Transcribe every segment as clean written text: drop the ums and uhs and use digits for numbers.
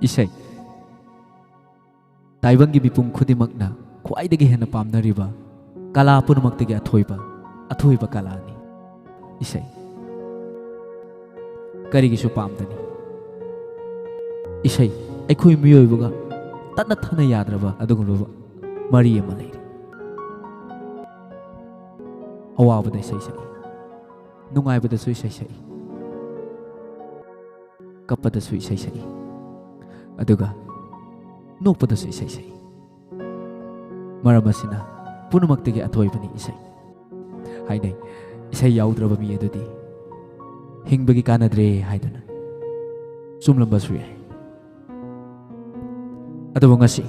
Isai Taiwangi mipum khudimagna khwaidagi hena pamnariba kala punumaktagi athoiba kalani isai karigisu pamdani isai aikhoi miyoibuga tanna thana yadraba adugulba mari ama leiri awabada isai sai nungaibada su isai sai kapada su isai sai aduga nokpada su isai sai maram asina punumaktagi athoibani isai hainai isai yaudraba mi adudi hingbagi kanadre haiduna sumlamba su yai aduba ngasi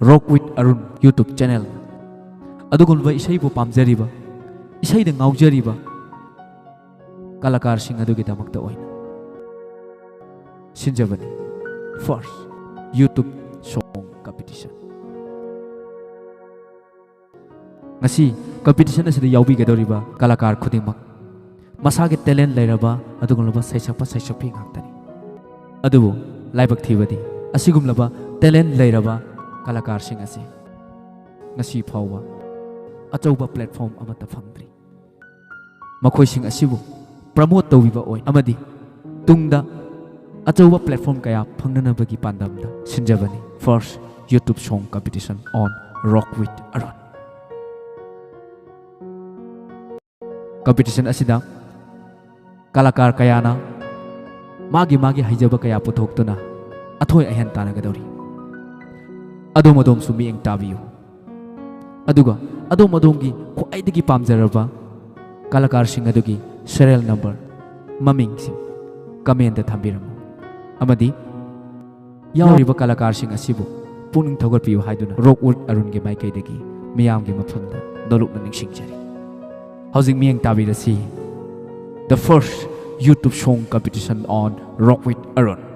Rock with Arun YouTube channel adugulba isai bu pamjariba isai da ngaujariba kalakar sing adugi damakta oina sinjabani first YouTube song competition ngasi competition asida yaubi gadoriba kalakar khudingmak masagi talent lairaba adugulba saisakpi ngактani adubu laibak thibadi asigumlaba talent lairaba kalakar sing asi ngasi phawa achauba platform amata phangdri makhoi sing asibu promote tawbiba oi amadi tungda achauba platform kaya phangnanabagi pandamda sinjabani first YouTube song competition on Rock with Arun competition asida kalakar kayana magi haijaba kaya puthoktuna athoi ahen tanagadori adom sumi eng tabiyu aduga adom-adomgi khwaidagi pamjaraba kalakar sing adugi serial number maming sing comment da thambiramu amadi yauriba kalakar sing asibu puning thogarpiyu haiduna Rockwood Arun ge maikaidagi miyamgi mafamda dolukna ningsingjari housing mieng tabirasi the first YouTube song competition on Rock with Arun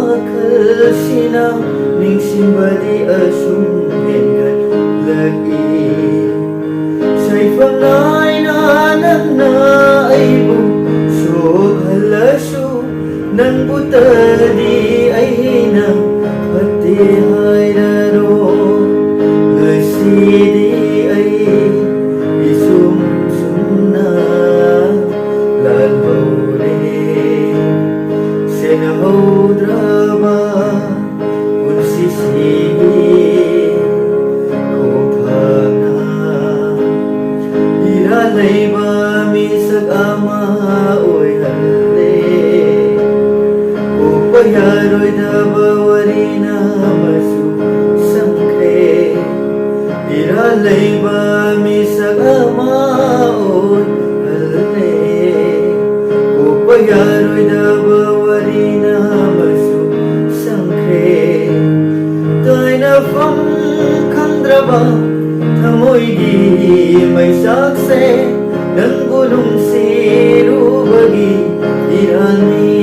ꯋꯥꯈꯜꯁꯤꯅ ꯅꯤꯡꯁꯤꯡꯕꯗꯤ ꯑꯁꯨꯝ ꯍꯦꯟꯒꯠꯂꯛꯏ ꯁꯩꯐꯝ ꯅꯥꯏꯅ ꯅꯪꯅ ꯑꯩꯕꯨ ꯁꯣꯛꯍꯜꯂꯁꯨ ꯅꯪꯕꯨꯇꯗꯤ ꯑꯩꯅ ꯐꯠꯇꯦ ꯍꯥꯏꯔꯔꯣꯏ ꯉꯁꯤꯗꯤ ꯑꯩ 이숨 숨나 lalhore senahoudraba unsisigi kophana iralaiba misag ama oihalle upayaroidaba warina masu sangkre iralaiba misag ama oihalle upayaroidaba warina masu sangkre toinafam khandraba thamoigi maisakse nangbu nungsirubagi irani